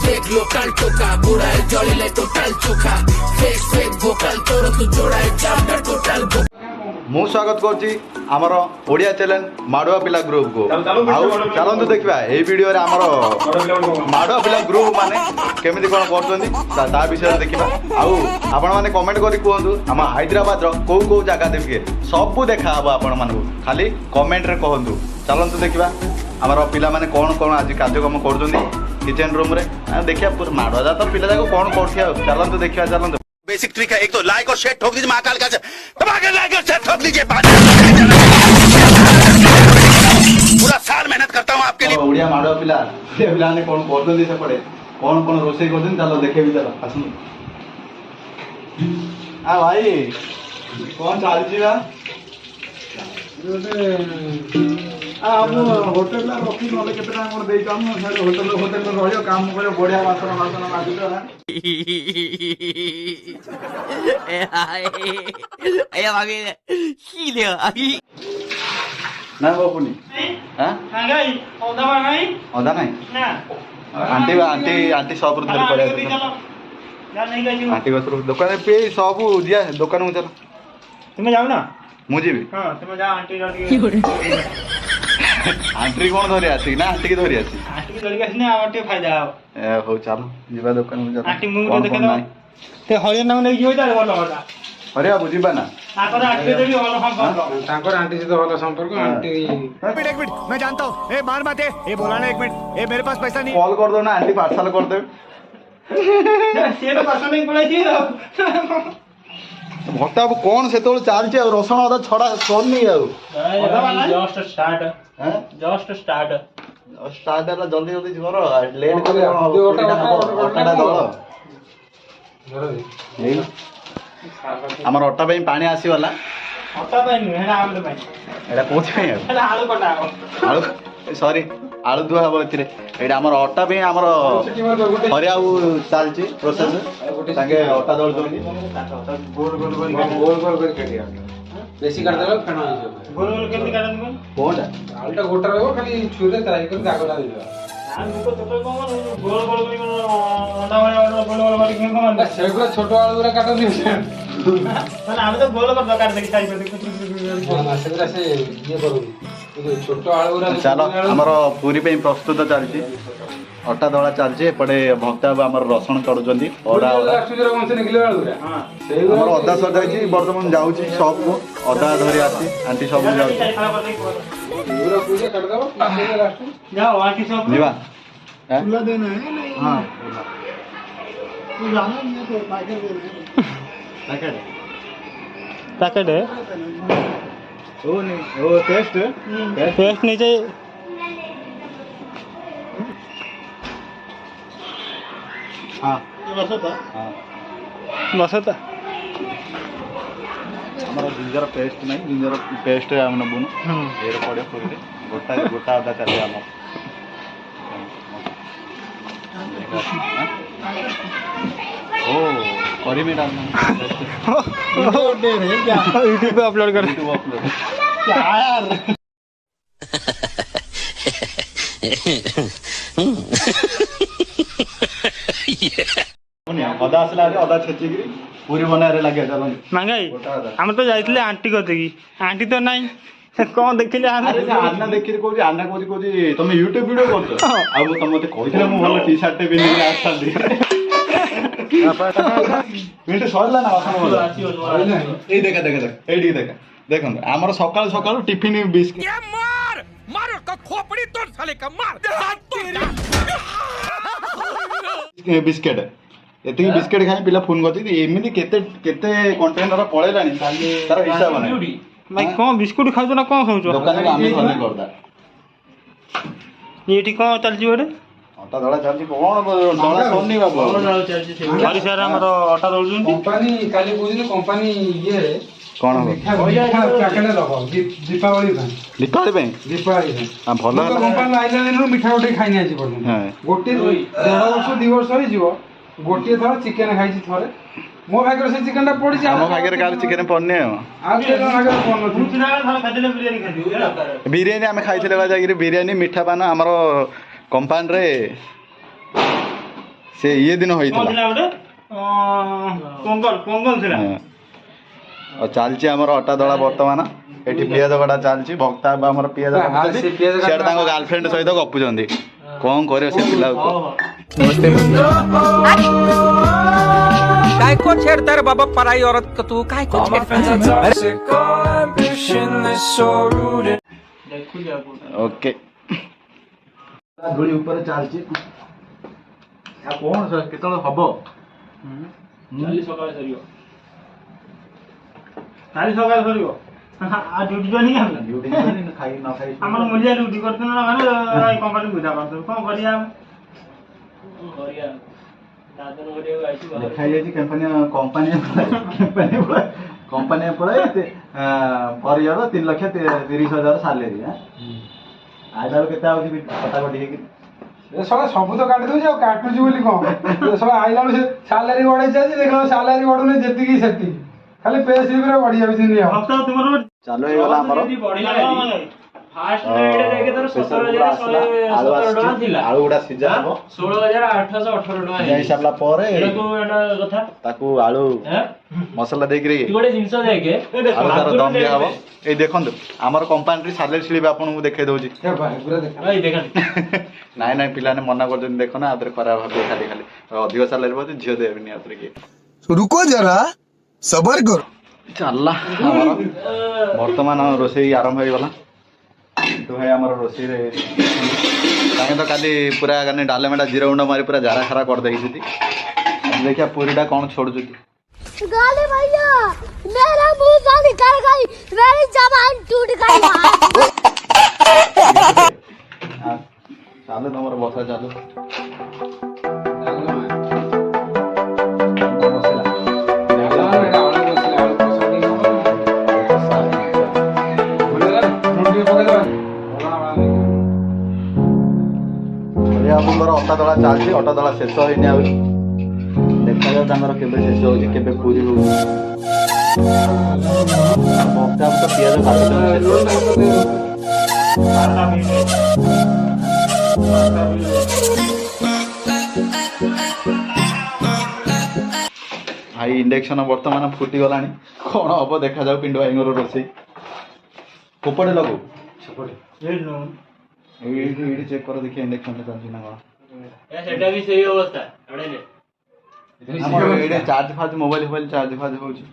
Fake local टोका बुढ़ाए जलिले total चोखा fake fake Bhokaal तोर तू जोड़ाए चाप्टर टोटल मु स्वागत करछि आमर ओडिया चैनल माडुआ पिला ग्रुप को चलतु देखा ये वीडियो रे आमर माडुआ पिला ग्रुप माने केमिति कोन करछन्ती ता विषय देखिबा आउ आपण माने कमेंट करी कहंतु हम हैदराबाद रो को जगह देबके सब देखा हबो आपण मानू खाली कमेंट रे कहंतु चलतु देखिबा आमर पिला माने कोन कोन आज कार्यक्रम करछन्ती किचन रूम रे देखिया माडुआ जा तो पिला जाको कोन करथिया चलतु देखिबा चलतु बेसिक ट्रिक है एक तो लाइक और शेयर ठोक दीजिए महाकाल का दबाकर लाइक और शेयर ठोक दीजिए पूरा साल मेहनत करता हूँ आपके लिए ओडिया माडुआ पिला पिला ने कोन करछन्ती से पड़े कौन कौन रोषे कर चलो देखे भी चलो आस भाई कौन चलती होटेल रखी ना के होटेल होटेल रही काम कर बढ़िया बासन बासन माजुट ना बापुनी अदा नहीं आंटी आंटी आंटी सब धरी पड़े आंटी दुकान पे सब दिया दुकान में चल तुम्हें जाओ ना मुझे भी हां तुम्हें जा आंटी आंटी कौन धरी आसी ना आंटी की धरी आसी आंटी की धरी आसी ना आंटी फायदा ए हो चलो जीवा दुकान में चल आंटी मुंह देखे ना ते हरिया नाम नहीं होई तारे भलो होला अरे बुझीबा ना ताकर आंटी से भी भलो संपर्क ताकर आंटी से तो भलो संपर्क आंटी एक मिनट मैं जानता हूं ए मार मत ए बोला ना एक मिनट ए मेरे पास पैसा नहीं कॉल कर दो ना आंटी पार्सल कर दे से तो पार्सल नहीं पड़े थी भट्टा अब कौन से तो चलছে और रसुण अदा छड़ा सोन नहीं आउ जस्ट स्टार्ट हैं जस्ट स्टार्ट स्टार्ट है जल्दी जल्दी करो लेट कर ओटा दो हमर ओटा पे पानी आसी वाला ओटा पे नहीं है आलू पे एटा कोथि पे आलू कटा आलू सॉरी आलू धुआ हबो एथिरे एटा हमर ओटा पे हमर हरिया चलछि प्रोसेस ताके ओटा दळ दोनी गोल गोल कर दिया बेसी कर देबो फेना हो गोल गोल केमति काटन को कोनटा आलूटा गोटा रहबो खाली छुरे ट्राई कर दागला दे आ मुको तो गोल गोल कर अंडा वाला गोल गोल कर के मन सेगुरा छोटो आलू रा काटन दिस ना हम तो गोल कर काट दे साइज पे ना सेगुरा से ये करू छोटो आलू रा चलो हमर पूरी पे प्रस्तुत चलछि अटा दला चलछि एपटे भक्ता हमर रसुण करूछन्ती ओरा ओरा हमर अदा सजाइछि वर्तमान जाउछि सब को अदा धरि आछि आंटी सब जाउछि जाओ आंटी सब जीवा फूला देना है हां तू जाना नहीं तो पैकेट दे पैकेट पैकेट है ओ नहीं ओ टेस्ट नहीं चाहिए हां ये बसता हां बसता हमारा जिंजर पेस्ट नहीं जिंजर पेस्ट हम नबुनु एरो पड़े पूरी गोटा गोटा अदा चले हम ओ करी में डालना यूट्यूब पे अपलोड कर यूट्यूब अपलोड क्या यार अदा आसला अदा छेचिकी पूरी बनारे लगे चलो मंगाई हम तो जाइतले आंटी कहते की आंटी तो नहीं कौन देखिले आन्ना देखि कोजी आन्ना कोजी कोजी तुम यूट्यूब वीडियो करछो आ तुम मते कहितले मु भलो टी शर्ट पिनि आछांदी मिनट सरला ना आसन बोल ए देखा देखा देख एडी देखा देखन हमर सकाळ सकाळ टिफिन बिस्किट ये मार मार का खोपड़ी तोड़ साले का मार हाथ तोड़ बिस्किट एति बिस्किट खाइ पिला फोन करती एमिति केते केते कंटेनर पळेलानी तार हिसाब नै भाई कौन बिस्कुट खाऊ ना कौन खाऊ दुकान में आमे खाने करदा ये ठीक कौन चलजी बड़े अटा दळा चलजी कोन दळा सोनी बाबू हरि सर हमर अटा दळजुन कंपनी काली बुझिले कंपनी ये कोन हो पैकेट लगो दीपावली में दीपावली हां भलो कंपनी आइला दिन मिठा गोटे खाइ नै आछि पडन गोटे 1.5 वर्ष 2 वर्ष होई जीवो गोटे थर चिकन खाइछि थरे मो भागर से चिकन टा पड़ी हम भागर कार चिकन पन्ने आ से भागर पन्न दूसरा थर खादिले बिरयानी खादियो बिरयानी आमे खाइथिले बा जागिरी बिरयानी मिठा पान हमरो कंपनी रे से ये दिन होइतला पोंगल थिला और चलछि हमर अटा दळा वर्तमान एठी पियाज गडा चलछि भक्ता बा हमर पियाज सेड तांको गर्लफ्रेंड सहित गपुजंदी कोन करे से पिला काय को छेड़ता रे बाबा पराई औरत को तू काय को ओके गुड़ी ऊपर चलछि आ कोन केतळ हबो काली सकाळ सरियो आ ड्यूटी तो नहीं हम ड्यूटी नहीं खाई ना खाई हमर मुलिया ड्यूटी करते ना माने कंपनी बुझा पड़तो कोन करिया दादन गोटे आइछि देखा जाय कंपनी पड़े पर ईयर 3,30,000 सैलरी आइला केते आउछि कटाकटी हे सब तो काटी दଉଛି ଆଉ କାଟୁଛି ବୋଲି କଣ ସବୁ ଆଇଲା ବେଳୁ ସେ ସାଲାରୀ ବଢେଇ ଚାଲିଛି ଦେଖିଲା ସାଲାରୀ ବଢୁନି ଯେତିକି ସେତିକି ଖାଲି ପେ ସ୍ଲିପ ରେ ବଢି ଯାଉଛି ନିଅ ଚାଲୁ ହେଇଗଲା ଆମର फास्ट रेट देखे तर 17,117 टका थिला आलू गुडा सिजा हबो 16,818 टका जाई साबला परे एको एटा कथा ताकू आलू मसाला देख रे गोटे जिंस देखे आलू तार दम दिया हबो ए देखंतु हमर कंपनी री सैलरी स्लिप आपन को देखे दउची ए भाई पूरा देख भाई देखा नाइ नाइ पिला ने मना कर जन देखो ना आदर खराब भाबे खाली खाली अधिक सैलरी बोते झियो देबनी आदर के रुको जरा सबर करो चलला हमर वर्तमान रोसई आरंभ हो गला तो भाई हमर रोसई रे ताके तो काली पूरा गाने डाले मेडा जीरो उंडा मारी पूरा जारा खरा कर देई छथि देखिया पूरीटा कोन छोड़ जुती गाली भैया मेरा मुंह गाली कर गई मेरी जबान टूट गई चालू तमर बसा चालू आपनकर अटा दला चलछि अटा दला शेष होइनी आ देखा जाऊ तांकर केबे शेष होछि केबे पूरी होछि मक्का तो पियाज काटि भाई इंडक्शन वर्तमान फुटी गलानी कोन हबो देखा जाऊ पिंडो भाईंगर रोसई कोपड़े लगो एडी चेक कर देखिए इंडक्शन में चलछि ना ए सेटा भी सही अवस्था अडे ले हमर एडी चार्ज फाज मोबाइल चार्ज फाज होछि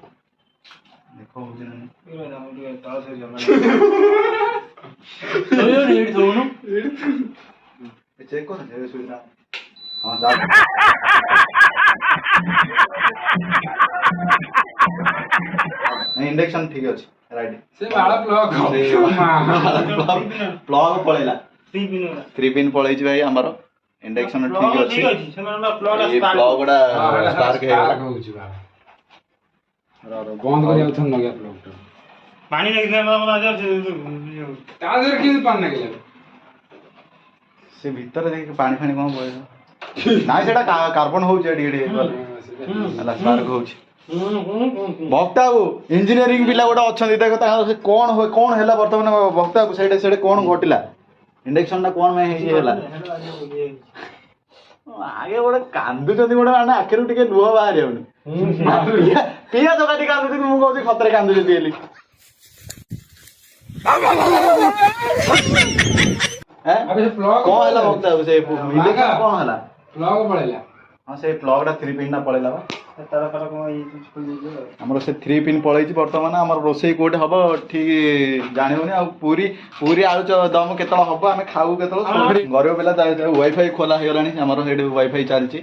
देखो होछि ना सोयो नीड थोनु चेक कर जे सुइना हां चार्ज इंडक्शन ठीक अछि राइट से बाळा प्लग पळेला 3 पिन पळैछि भाई हमर इंडक्शन ठीक अछि प्लग गुडा स्पार्क हे होଉଛି बंद करी आउथन लगे प्लग पानी नहीं दे मतलब ता देर कि पानी नहीं लगे से भीतर देख पानी फानी कोन बोय ना सेटा कार्बन होଉଛି एडी एडी हला स्पार्क होଉଛି भक्ताबू इंजीनियरिंग पिला गोटे अच्छा देख कौन है बर्तमान भक्ताबू से कौन घटला इंडक्शन टा कौन में आगे गोटे कांदुच गोटे मैंने आखिर टे लुह बाहर पिया चकाटी कांदुच मुझे खतरे कांदुच कौन है भक्ताबू से इंडक्शन कौन है प्लग पळेला हाँ से प्लग टा 3 पिन पड़ेगा हमर से 3 पिन पड़े बर्तमान आम रोसई कोटे हम ठीक जानी आ पूरी पूरी आलू दम केत हम आम खाऊ के गरीब पिला वाईफाई खोला हो गला वाईफाई चलती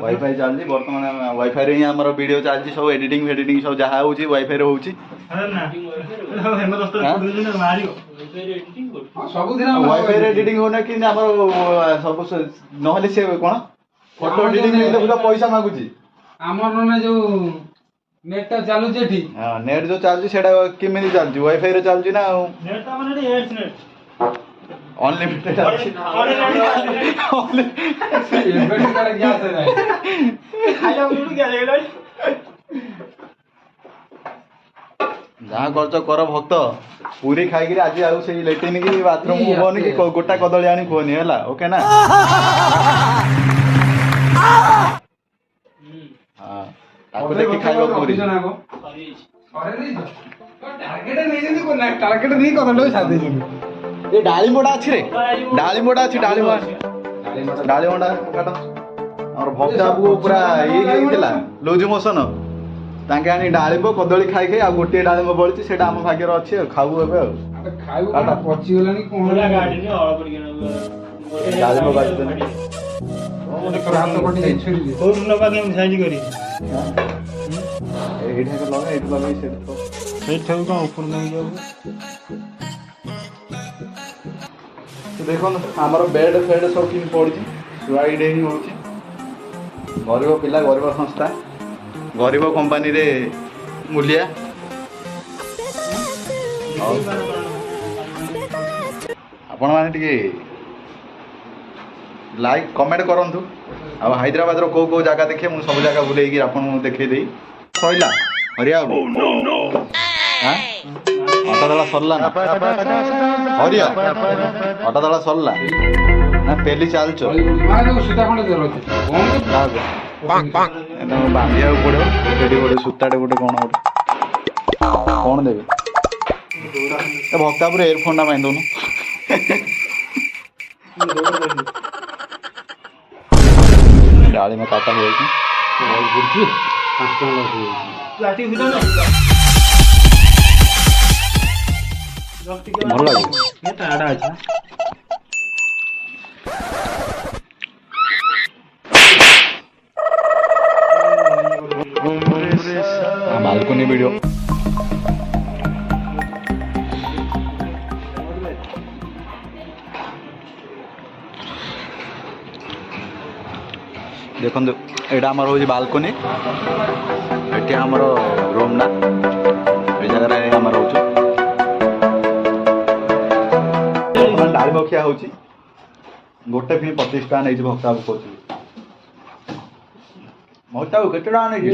वाईफाई चलती बर्तमान वाईफाई रे आम वीडियो चलती सब एडिटिंग फेडिटिंग सब जहाँ होची वाईफाई रे होची वाईफाई रे एडिटिंग होना कि सब नहले से कौन फोटो एडिटिंग में पैसा मागुची हमर ने जो नेट ता चालू जेठी हां नेट जो चालू सेटा किमिति चालू वाईफाई रे चालू ना नेट ता माने एड्स नेट अनलिमिटेड एबेट करे क्या से नहीं खाया उठू क्या लेला जहाँ खर्च कर भक्त पूरी खाई आज आउ से लेट्रिन की बाथरूम होनी कि गोटा कदली आनी खोनी है ओके ना ଖାଇବ ପୁରୀ। ଟାର୍ଗେଟ ନେଇ କଥାଟା ସାଥି ଏ ଡାଳିମ୍ବଟା ଅଛି ରେ, ଡାଳିମ୍ବଟା ଅଛି, ଡାଳିମ୍ବଟା କାଟ। ଆମର ଭକ୍ତ ବାବୁ ପୁରା ଇଏ ହେଇଥିଲା ଲୁଜ ମୋସନ, ତାଙ୍କେ ଆଣି ଡାଳିମ୍ବ କଦଳୀ ଖାଇ ଖାଇ ଆଉ ଗୋଟିଏ ଡାଳିମ୍ବ ବଳିଛି, ସେଇଟା ଆମ ଭାଗ୍ୟରେ ଅଛି ଆଉ ଖାଇବୁ ଏବେ ଆଉ। ଖାଇବୁ ପଚିଗଲାଣି କଣ ଡାଳିମ୍ବ ବାଜିଛନ୍ତି ହାତ କଟି ଯାଇ ଛୁରୀ ଏଇଠି ଲଗା, ଏଇଠି ଲଗେଇ ସେଇଠାରୁ କଣ ଉପର ନେଇ ଯାଉ। ଦେଖନ୍ତୁ ଆମର ବେଡ୍ ଫେଡ୍ ସବୁ କିଣି ପଡ଼ିଛି, ଶୁଆ ଇଡେ ହିଁ ହେଉଛି। ଗରିବ ପିଲା, ଗରିବ ସଂସ୍ଥା, ଗରିବ କମ୍ପାନୀରେ ମୂଲିଆ। ଆପଣମାନେ ଟିକେ ଲାଇକ୍ କମେଣ୍ଟ କରନ୍ତୁ। ଆଉ ହାଇଦ୍ରାବାଦର କେଉଁ କେଉଁ ଜାଗା ଦେଖିବେ ମୁଁ ସବୁ ଜାଗା ବୁଲେଇକି ଆପଣଙ୍କୁ ଦେଖେଇ ଦେଇ ସରିଲା। ହରିଆ ଅଟା ଦଳା ସରିଲା ନା ହରିଆ ଅଟା ଦଳା ସରିଲା ନା ପେଲି ଚାଲୁଛ ବାନ୍ଧିବାକୁ ପଡ଼ିବ। ସେଠି ଗୋଟେ ସୂତାଟେ ଗୋଟେ କ'ଣ ଦେବେ ଏ ଭକ୍ତାପୁର ଏୟାରଫୋନ୍ଟା ବାନ୍ଧି ଦେଉନୁ। ଡାଳିମ୍ବ କାଟା ହେଇଯାଇଛି, ଭଲ ଲାଗେ। ବାଲକୋନି ଭିଡ଼ିଓ ଦେଖନ୍ତୁ, ଏଇଟା ଆମର ହେଉଛି ବାଲକୋନି, ଏଠି ଆମର ରୁମ୍ ନା, ଏ ଜାଗାରେ ଆମର ରହୁଛୁ। ଡାଳିମ୍ବ ଖିଆ ହେଉଛି, ଗୋଟେ ଫିଣି 25 ଟଙ୍କା ନେଇଛି ଭକ୍ତ ବାବୁ କହୁଛି। ଭକ୍ତ ବାବୁ କେତେ ଟଙ୍କା ନେଇଛି?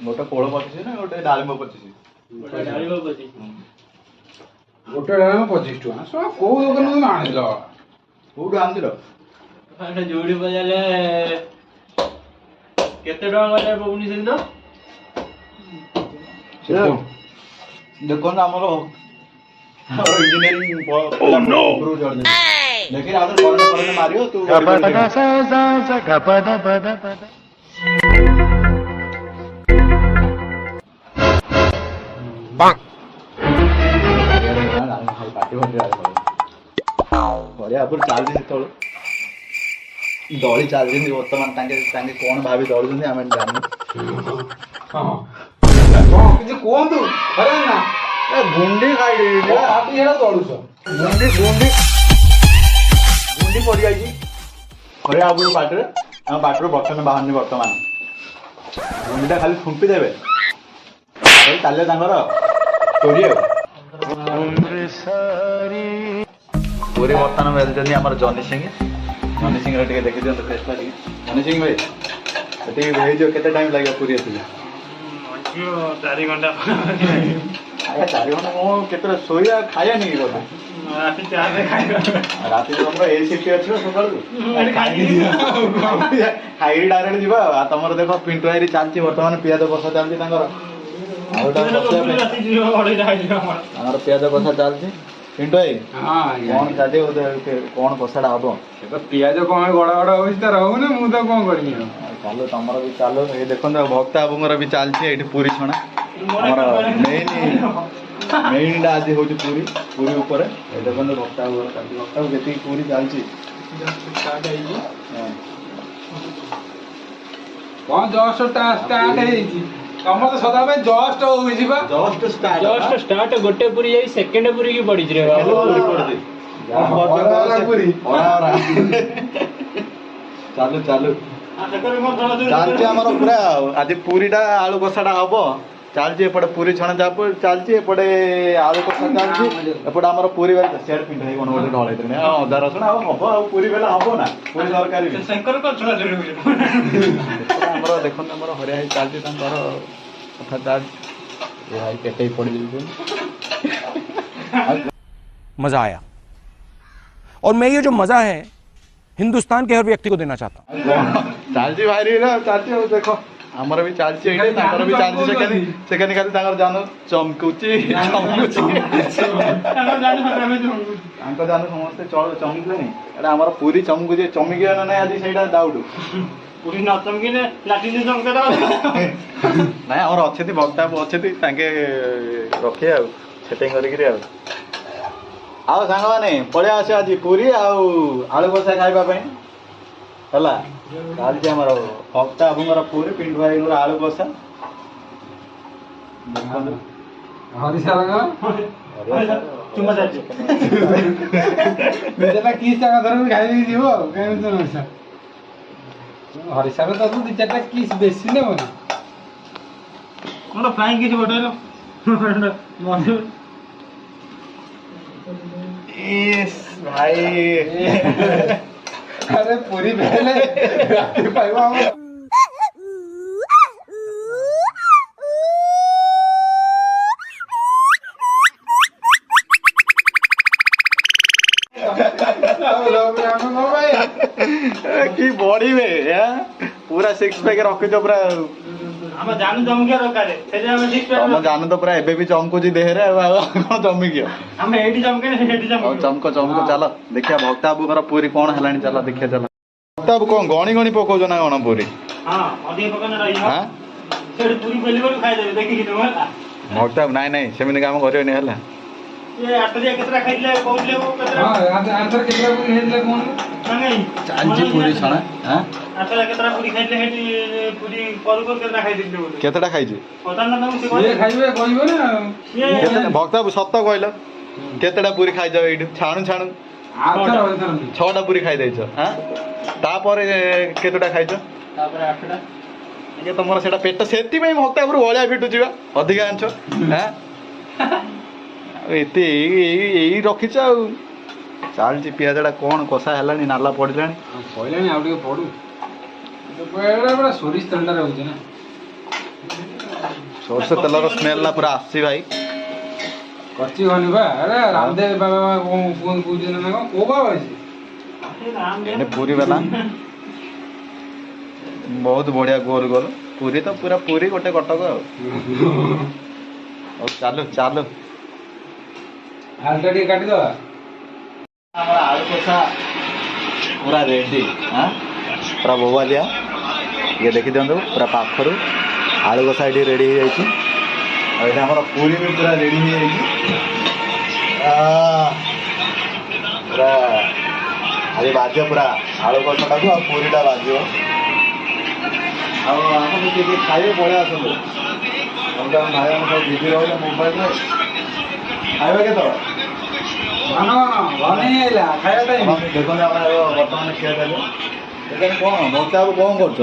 ଗୋଟେ କୋଳ 25 ନା ଗୋଟେ ଡାଳିମ୍ବ 25? ଗୋଟେ ଡାଳିମ୍ବ 25 ଟଙ୍କା। ଶୁଣ କୋଉ ଦୋକାନରୁ ତମେ ଆଣିଲ? କୋଉଠୁ ଆଣିଥିଲ? ଯୋଉଠି ବଜାରେ କେତେ ଟଙ୍କା ବଜାରେ ପକଉନି ସେଦିନ? ଦେଖନ୍ତୁ ଆମର ଇଞ୍ଜିନିୟରିଂ ଦେଖିକି ଆଉ କରେଣ୍ଟ ମାରିବ ତୁ। ବଢିଆ ଆପଣ ଚାଲିଛି ସେତେବେଳେ ଦଳି ଚାଲିଛନ୍ତି। ବର୍ତ୍ତମାନ ତାଙ୍କେ କ'ଣ ଭାବି ଦଳୁଛନ୍ତି ଆମେ ଜାଣିନୁ। କିଛି କୁହନ୍ତୁ ନା ଗୁଣ୍ଡି ଖାଇ ଦଳୁଛ ଗୁଣ୍ଡି ପଡ଼ିଯାଇଛି ଖରିଆ ବାବୁର ପାଟିରେ। ଆମ ପାଟିରୁ ବର୍ତ୍ତମାନ ବାହାରୁନି। ବର୍ତ୍ତମାନ ଗୁଣ୍ଡିଟା ଖାଲି ଫୁମ୍ପି ଦେବେ, ଚାଲିଲେ ତାଙ୍କର ଚୋରି ଆଉ। ପୁରୀ ବର୍ତ୍ତମାନ ମିଳୁଛନ୍ତି ଆମର ଜନି ସିଂରେ ଟିକେ ଦେଖିଦିଅନ୍ତୁ ଫେସ୍ଟା ଟିକେ। ଜନି ସିଂ ଭାଇ ସେଠି ହେଇଯିବ, କେତେ ଟାଇମ୍ ଲାଗିବ ପୁରୀ ଆସିଲେ? 4 ଘଣ୍ଟା। ଆଜ୍ଞା 4 ଘଣ୍ଟା କ'ଣ କେତେବେଳେ ଶୋଇବା ଖାଇବା ନେଇକି କଥା? ରାତି ତମର ଏ ସିଫ୍ଟ ଅଛି ସକାଳୁ ଖାଇକି ଡାଇରେକ୍ଟ ଯିବା। ଆଉ ତମର ଦେଖ ପିଣ୍ଟୁ ଭାଇ ଚାଲିଛି ବର୍ତ୍ତମାନ, ପିଆଜ କଷା ଚାଲିଛି ତାଙ୍କର। ଆଉ ତାଙ୍କର ପିଆଜ କଷା ଚାଲିଛି। ପିଣ୍ଟୁ ଭାଇ କ'ଣ ଚାଲିଛି, କ'ଣ କଷାଟା ହବ? ପିଆଜ କ'ଣ ଗଡ଼ା ହଉଛି ତ ରହୁନି, ମୁଁ ତ କ'ଣ କରିବି? ଚାଲୁ ତମର ବି ଚାଲୁ। ଏଇ ଦେଖନ୍ତୁ ଭକ୍ତ ବାବୁଙ୍କର ବି ଚାଲିଛି ଏଇଠି ପୁରୀ ଛଣା। ଆମର ମେଇନଟା ଆଜି ହେଉଛି ପୁରୀ ଉପରେ। ଏଇ ଦେଖନ୍ତୁ ଭକ୍ତ ବାବୁଙ୍କର ଚାଲିଛି। ଭକ୍ତ ବାବୁ ଯେତିକି ପୁରୀ ଚାଲିଛି କ'ଣ ଜଷ୍ଟ ଷ୍ଟାର୍ଟ ହେଇଛି? ତମର ତ ସଦାବେଳେ ଜଷ୍ଟ ହଉଛି ବା। ଜଷ୍ଟ ଷ୍ଟାର୍ଟ ଗୋଟେ ପୁରୀ ଯାଇ ସେକେଣ୍ଡ ପୁରୀ କି ପଡିଛି ରେ ବାବୁ। ଚାଲୁ ଚାଲିଛି ଆମର ପୁରା। ଆଜି ପୁରୀଟା ଆଳୁ କଷାଟା ହବ ଚାଲିଛି। ଏପଟେ ପୁରୀ ଛଣା ଚାଲିଛି, ଏପଟେ ଆଳୁ କଷା ଚାଲିଛି, ଏପଟେ ଆମର ପୁରୀ ବେଲା ସିଆଡ଼େ ପିଣ୍ଟୁ ଭାଇ କ'ଣ ଗୋଟେ ଢଳେଇଥିଲେ ଅଦା ରସୁଣ ଆଉ ହବ। ଆଉ ପୁରୀ ବେଲା ହବ ନା, ପୁରୀ ତରକାରୀ ଆମର ଦେଖନ୍ତୁ ଆମର ହରିଆ ହେଇ ଚାଲିଛି ତାଙ୍କର କଥା ଚାଲିଛି। ଭାଇ ପେଟେଇ ପଡ଼ିଯାଇଛି। मजा आया और मैं ये जो मजा है हिंदुस्तान के हर व्यक्ति को देना चाहता हूँ। ଚାଲିଛି ଭାଇରେ ଚାଲିଛି ଆଉ ଦେଖ ଆମର ବି ଚାଲିଛି ଏଇଠି ତାଙ୍କର ବି ଚାଲିଛି ସେକେଣ୍ଡ ଖାଲି ତାଙ୍କର ଜାନ ଚମକୁଛି ତାଙ୍କ ଜାନ ସମସ୍ତେ ଚମକିଲେଣି ଏଇଟା ଆମର ପୁରୀ ଚମକୁଛି ଚମକିବ ନା ନାହିଁ ଆଜି ସେଇଟା ଡାଉଟ୍ ପୁରୀ ନ ଚମକିଲେ ଲାଟିନ୍ ଚମକେଇ ନାଇଁ ଆମର ଅଛନ୍ତି ଭକ୍ତା ଅଛନ୍ତି ତାଙ୍କେ ରଖିବେ ଆଉ ସେଟିଂ କରିକିରି ଆଉ ସାଙ୍ଗମାନେ ପଳେଇ ଆସିବା ଆଜି ପୁରୀ ଆଉ ଆଳୁ କଷା ଖାଇବା ପାଇଁ ହେଲା ଚାଲିଛି ଆମର ଭକ୍ତା ବାବୁଙ୍କର ପୁରୀ ପିଣ୍ଟୁ ଭାଇଙ୍କର ଆଳୁ କଷା ଚୁମା ଚାଲିଛି କିସ୍ ଜାଗା ଧରିକି ଖାଇଦେଇକି ଯିବ ଆଉ କେମିତି ହରିସାର ତ 2-4ଟା କିସ୍ ବେଶୀ ନେବନି ମୋର ଫ୍ଲାଇଂ କିଛି ପଠେଇଲ ଭାଇ अरे पूरी पहले पाइबा हम की बॉडी में पूरा 6 पैक रखिଛ ପୁରା ଆମ ଜାନୁ ଜମକିଆ ଦରକାର ସେଠି ଆମେ 6 ପ୍ୟାକ୍ ତମ ଜାନୁ ତ ପୁରା ଏବେ ବି ଚମକୁଛି ଦେହରେ ଆଉ କଣ ଜମିକିଅ ଆମେ ଏଇଠି ଜମକେନେ ସେଠି ଚମକ ଚାଲ ଦେଖିବା ଭକ୍ତା ବାବୁଙ୍କର ପୁରୀ କଣ ହେଲାଣି ଚାଲ ଦେଖିବା ଚାଲ ଭକ୍ତା ବାବୁ କଣ ଗଣି ଗଣି ପକଉଛ ନା କଣ ପୁରୀ ହଁ ଅଧିକ ପକନା ରହିବ ସେଠି ପୁରୀ ବେଲି ବେଲି ଖାଇଦେବେ ଦେଖିକି ତମ ହେଲା ଭକ୍ତା ବାବୁ ନାଇଁ ସେମିତି କାମ କରିବେନି ହେଲା ଏ ଆଟରିଆ କେତେଟା ଖାଇଥିଲେ କହୁଥିଲେ କେତେଟା हां आंसर केतरा को हेदले कोन ନାଇଁ ଚାଲିଛି ପୁରୀ ଛଣା ଆଟରିଆ କେତେଟା ପୁରୀ ଖାଇଥିଲେ ସେଠି ପୁରୀ କରୁ କେତେଟା ଖାଇଥିଲେ ବୋଲେ କେତେଟା ଖାଇଛି ପତା ନା ତମକୁ ये खाइबे कहइबो ना ଭକ୍ତା ବାବୁ ସତ କହିଲ କେତେଟା ପୁରୀ ଖାଇଛ ଏଇଠୁ ଛାଣୁ आंसर 6ଟା ପୁରୀ ଖାଇଦେଇଛ ତାପରେ କେତେଟା ଖାଇଛ ତାପରେ 8ଟା ଇଏ ତମର ସେଟା ପେଟ ସେଥିପାଇଁ ଭକ୍ତା ବାବୁରୁ ଭଳିଆ ଫିଟୁଛି ବା ଅଧିକା ଆଣିଛ ଏତେ ଏଇ ରଖିଛ ଆଉ ଚାଲିଛି ପିଆଜଟା କଣ କଷା ହେଲାଣି ନାଲା ପଡ଼ିଲାଣି କହିଲାଣି ଆଉ ଟିକେ ପଡୁ ବड़ा ସୋରିଷ ତେଲଟା ରହୁଛି ନା ସୋରିଷ ତେଲର ସ୍ମେଲଟା ପୁରା ଆସୁଛି ଭାଇ କଚି ଗନି ବା ଆରେ ରାମଦେବ ବାବା କୋন କହୁଛନ୍ତି ନା କଣ କୋ ବାବା ଅଛି ଏନେ ପୁରୀ ବାଲା ବହୁତ ବଢିଆ ଗୋଲ ଗୋଲ ପୁରୀ ତ ପୁରା ପୁରୀ ଗୋଟେ କଟକ ଆଉ ଚାଲୁ ଆଳୁଟା ଟିକେ କାଟିଦବା ଆମର ଆଳୁ କଷା ପୁରା ରେଡି ପୁରା ବୋବାଲିଆ ଇଏ ଦେଖିଦିଅନ୍ତୁ ପୁରା ପାଖରୁ ଆଳୁ କଷା ଏଠି ରେଡି ହେଇଯାଇଛି ଆଉ ଏଇଟା ଆମର ପୁରୀ ବି ପୁରା ରେଡି ହେଇଯାଇଛି ପୁରା ଆଜି ବାଜିବ ପୁରା ଆଳୁ କଷାଟାକୁ ଆଉ ପୁରୀଟା ବାଜିବ ଆଉ ଆପଣ ଟିକେ ଖାଇବେ ପଳେଇ ଆସନ୍ତୁ ଭାଇ ଆମେ ସବୁ ବିଜି ରହିଲେ ମୋବାଇଲରେ ଖାଇବା କେତେବେଳେ ଦେଖନ୍ତୁ ଆମର ବର୍ତ୍ତମାନ ଖିଆ ଚାଲିବ ଏখানে କଣ ଭକ୍ତା ବାବୁ କଣ କରୁଛ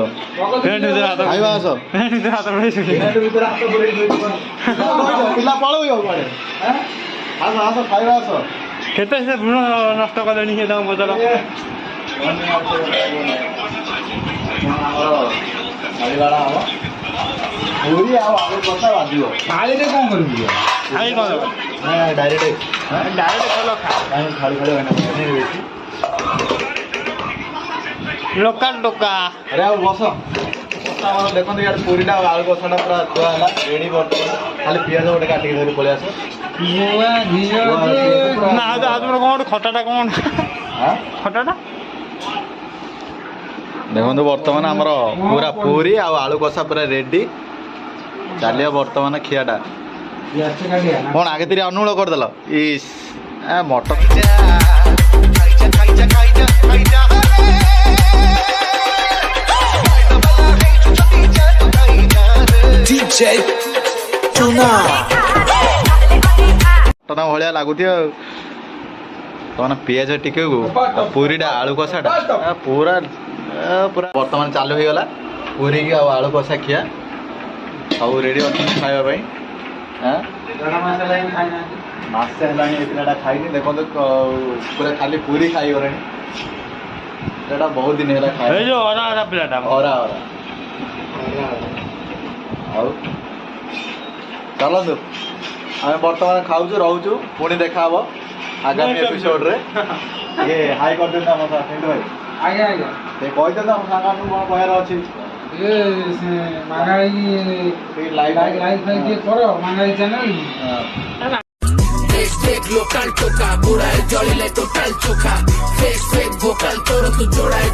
ଖାଇବା ଆସ ଭିତରେ ହାତ ବୁଲେଇ ପିଲା ପଳେଇବ କୁଆଡେ ଆସ ଖାଇବା ଆସ କେତେ ସେ ଭୃଣ ନଷ୍ଟ କଲେଣି ସେ ତାଙ୍କୁ ବଦଳ ଆମର ଥାଳିବାଳା ହବ ପୁରୀ ଆଉ ଆଳୁ କଷା ବାଜିବ ଥାଳିରେ କଣ କରିବୁ ଖାଇ କଣ ଡାଇରେକ୍ଟ କଲ ଖା ଥାଳି ବେଶୀ ଲୋକାଲ ଟୋକା ଆରେ ଆଉ ବସ ଆମର ଦେଖନ୍ତୁ ଇଆଡ଼େ ପୁରୀଟା ଆଉ ଆଳୁ କଷାଟା ପୁରା ଥୁଆ ହେଲା ରେଡ଼ି ବର୍ତ୍ତମାନ ଖାଲି ପିଆଜ ଗୋଟେ କାଟିକି ଧରି ପଳେଇ ଆସ ନା କଣ ଖଟାଟା କଣ ଖଟାଟା ଦେଖନ୍ତୁ ବର୍ତ୍ତମାନ ଆମର ପୁରା ପୁରୀ ଆଉ ଆଳୁ କଷା ପୁରା ରେଡ଼ି ଚାଲିବ ବର୍ତ୍ତମାନ ଖିଆଟା କଣ ଆଗେ ତିରି ଅନୁଗୁଳ କରିଦେଲ ଇସ୍ ମଟନ ମଟନ ଭଳିଆ ଲାଗୁଥିବ ଆଉ ତମେ ପିଆଜ ଟିକେ ପୁରୀଟା ଆଳୁ କଷାଟା ପୁରା ପୁରା ବର୍ତ୍ତମାନ ଚାଲୁ ହେଇଗଲା ପୁରୀକି ଆଉ ଆଳୁ କଷା ଖିଆ ସବୁ ରେଡ଼ି ଅଛନ୍ତି ଖାଇବା ପାଇଁ ମାସେ ହେଲାଣି ଏ ପିଲାଟା ଖାଇନି ଦେଖନ୍ତୁ ପୁରା ଖାଲି ପୁରୀ ଖାଇଗଲାଣି ପିଲାଟା ବହୁତ ଦିନ ହେଲା ଖାଇ ପିଲାଟା ଅରା ଆଉ ଚାଲନ୍ତୁ ଆମେ ବର୍ତ୍ତମାନ ଖାଉଛୁ ରହୁଛୁ ପୁଣି ଦେଖା ହବ ଆଗାମୀ ଏପିସୋଡରେ ଟିକେ ହାଇ କରିଦିଅନ୍ତୁ ଆମ ପିଣ୍ଟୁ ଭାଇ ଆଜ୍ଞା ଆଜ୍ଞା କହିଦେଲେ ଆମ ସାଙ୍ଗମାନଙ୍କୁ କ'ଣ କହିବାର ଅଛି ଏ ମାଙ୍ଗାଳି ଲାଇକ୍ ଫାଇକ୍ ଟିକେ କର ମାଙ୍ଗାଳି ଚ୍ୟାନେଲ देख देख लोकल टोका बुरा है जड़ी ले टोटल चोखा फेक फेक भोकल तोड़ तू जोड़ा है